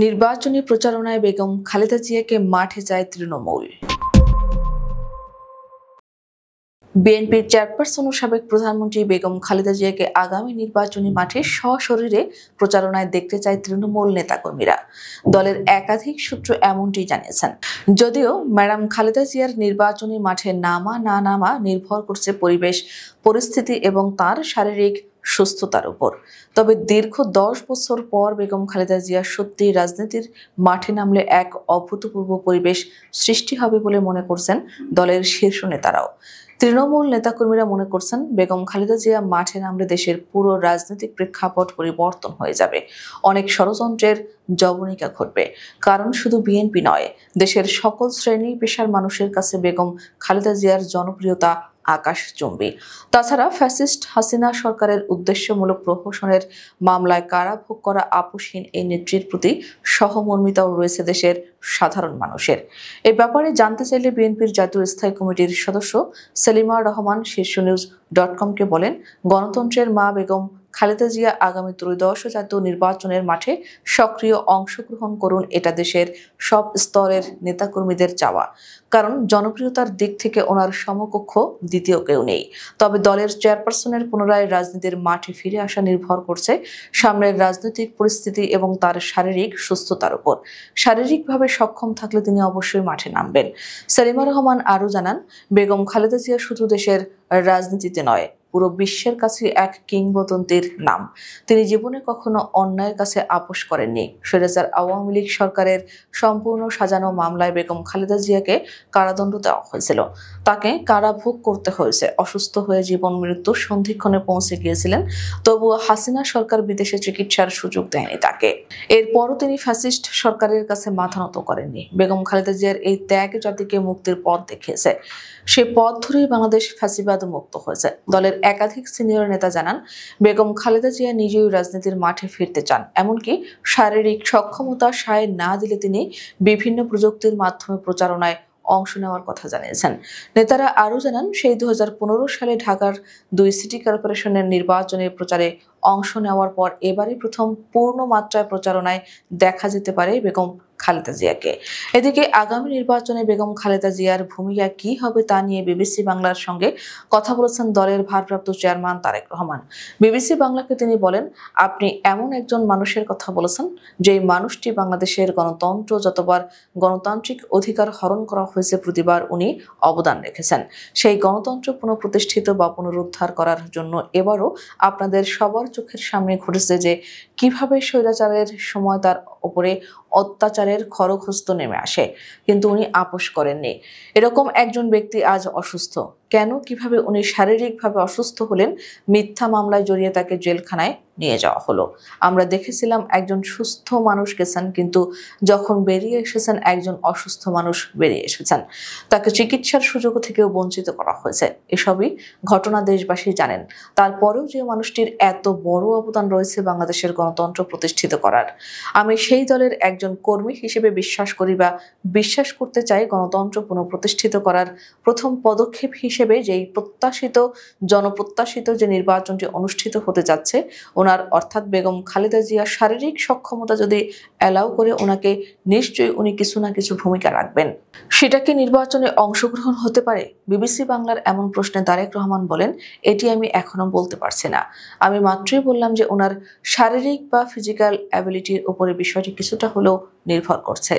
নির্বাচনী প্রচারণায় বেগম খালেদা জিয়াকে মাঠে চায় তৃণমূল। বিএনপির চেয়ারপারসন ও সাবেক প্রধানমন্ত্রী বেগম খালেদা জিয়াকে আগামী নির্বাচনী মাঠে সশরীরে প্রচারণায় দেখতে চায় তৃণমূল নেতাকর্মীরা। দলের একাধিক সূত্র এমনটি জানিয়েছেন। যদিও ম্যাডাম খালেদা জিয়ার নির্বাচনী মাঠে নামা না নামা নির্ভর করছে পরিবেশ পরিস্থিতি এবং তার শারীরিক সুস্থতার উপর, তবে দীর্ঘ 10 বছর পর বেগম খালেদা জিয়া সত্যি রাজনীতির মাঠে নামলে এক অভূতপূর্ব পরিবেশ সৃষ্টি হবে বলে মনে করছেন দলের শীর্ষ নেতারাও। তৃণমূল নেতাকর্মীরা মনে করছেন বেগম খালেদা জিয়া মাঠে নামলে দেশের পুরো রাজনৈতিক প্রেক্ষাপট পরিবর্তন হয়ে যাবে, অনেক ষড়যন্ত্রের জবনিকা ঘটবে। কারণ শুধু বিএনপি নয়, দেশের সকল শ্রেণী পেশার মানুষের কাছে বেগম খালেদা জিয়ার জনপ্রিয়তা আকাশচুম্বী। তাছাড়া ফ্যাসিস্ট হাসিনা সরকারের উদ্দেশ্যমূলক প্রহসনের মামলায় কারাভোগ করা আপোষহীন এই নেত্রীর প্রতি সহমর্মিতাও রয়েছে দেশের সাধারণ মানুষের। এ ব্যাপারে জানতে চাইলে বিএনপির জাতীয় স্থায়ী কমিটির সদস্য সেলিমা রহমান শীর্ষনিউজ.com-কে বলেন, গণতন্ত্রের মা বেগম খালেদা জিয়া আগামী ত্রয়োদশ জাতীয় নির্বাচনের মাঠে সক্রিয় অংশগ্রহণ করুন, এটা দেশের সব স্তরের নেতাকর্মীদের চাওয়া। কারণ জনপ্রিয়তার দিক থেকে ওনার সমকক্ষ দ্বিতীয় কেউ নেই। তবে দলের চেয়ারপারসনের পুনরায় রাজনীতির মাঠে ফিরে আসা নির্ভর করছে সামনের রাজনৈতিক পরিস্থিতি এবং তার শারীরিক সুস্থতার উপর। শারীরিকভাবে সক্ষম থাকলে তিনি অবশ্যই মাঠে নামবেন। সেলিমা রহমান আরও জানান, বেগম খালেদা জিয়া শুধু দেশের রাজনীতিতে নয়, পুরো বিশ্বের কাছে এক কিংবদন্তির নাম। তিনি জীবনে কখনো অন্যায়ের কাছে আপোষ করেননি। স্বৈরাচার আওয়ামী লীগ সরকারের সম্পূর্ণ সাজানো মামলায় বেগম খালেদা জিয়াকে কারাদণ্ড দেওয়া হয়েছিল। তাকে কারাভোগ করতে হয়েছে। অসুস্থ হয়ে জীবন মৃত্যুর সন্ধিক্ষণে পৌঁছে গিয়েছিলেন, তবুও হাসিনা সরকার বিদেশে চিকিৎসার সুযোগ দেয়নি তাকে। এরপরও তিনি ফ্যাসিস্ট সরকারের কাছে মাথা নত করেননি। বেগম খালেদা জিয়ার এই ত্যাগ জাতিকে মুক্তির পথ দেখিয়েছে। সে পথ ধরেই বাংলাদেশ ফ্যাসিবাদ মুক্ত হয়েছে। দলের একাধিক সিনিয়র নেতা জানান, বেগম খালেদা জিয়া নিজেই রাজনীতির মাঠে ফিরতে চান। এমনকি শারীরিক সক্ষমতা সায় না দিলে তিনি বিভিন্ন প্রযুক্তির মাধ্যমে প্রচারণায় অংশ নেওয়ার কথা জানিয়েছেন। নেতারা আরও জানান, সেই 2015 সালে ঢাকার 2 সিটি কর্পোরেশনের নির্বাচনের প্রচারে অংশ নেওয়ার পর এবারই প্রথম পূর্ণ মাত্রায় প্রচারণায় দেখা যেতে পারে বেগম খালেদা জিয়াকে। এদিকে আগামী নির্বাচনে বেগম খালেদা জিয়ার ভূমিকা কি হবে তা নিয়ে বিবিসি বাংলার সঙ্গে কথা বলেছেন দলের ভারপ্রাপ্ত চেয়ারম্যান তারেক রহমান। বিবিসি বাংলাকে তিনি বলেন, আপনি এমন একজন মানুষের কথা বলেছেন যেই মানুষটি বাংলাদেশের গণতন্ত্র যতবার গণতান্ত্রিক অধিকার হরণ করা হয়েছে প্রতিবার উনি অবদান রেখেছেন। সেই গণতন্ত্র পুনঃপ্রতিষ্ঠিত বা পুনরুদ্ধার করার জন্য এবারও আপনাদের সবার চোখের সামনে ঘটেছে যে কিভাবে স্বৈরাচারের সময় তার উপরে অত্যাচারের খড়গহস্ত নেমে আসে, কিন্তু উনি আপোষ করেননি। এরকম একজন ব্যক্তি আজ অসুস্থ। কেন, কিভাবে উনি শারীরিকভাবে অসুস্থ হলেন? মিথ্যা মামলায় জড়িয়ে তাকে জেলখানায় নিয়ে যাওয়া হলো। আমরা দেখেছিলাম একজন সুস্থ মানুষ গেছেন, কিন্তু যখন বেরিয়ে এসেছেন একজন অসুস্থ মানুষ বেরিয়ে এসেছেন। তাকে চিকিৎসার সুযোগ থেকেও বঞ্চিত করা হয়েছে। এসবই ঘটনা দেশবাসী জানেন। তারপরেও যে মানুষটির এত বড় অবদান রয়েছে বাংলাদেশের গণতন্ত্র প্রতিষ্ঠিত করার, আমি সেই দলের একজন কর্মী হিসেবে বিশ্বাস করি বা বিশ্বাস করতে চাই, গণতন্ত্র পুনঃপ্রতিষ্ঠিত করার প্রথম পদক্ষেপ হিসেবে যেই জনপ্রত্যাশিত যে নির্বাচনটি অনুষ্ঠিত হতে যাচ্ছে, ওনার অর্থাৎ বেগম খালেদা জিয়া শারীরিক সক্ষমতা যদি অ্যালাউ করে ওনাকে, নিশ্চয়ই উনি কিছু না কিছু ভূমিকা রাখবেন। সেটা কি নির্বাচনে অংশগ্রহণ হতে পারে? বিবিসি বাংলার এমন প্রশ্নে তারেক রহমান বলেন, এটি আমি এখনো বলতে পারছি না। আমি মাত্রই বললাম যে ওনার শারীরিক বা ফিজিক্যাল অ্যাবিলিটির উপরে বিষয়টি কিছুটা হলেও নির্ভর করছে।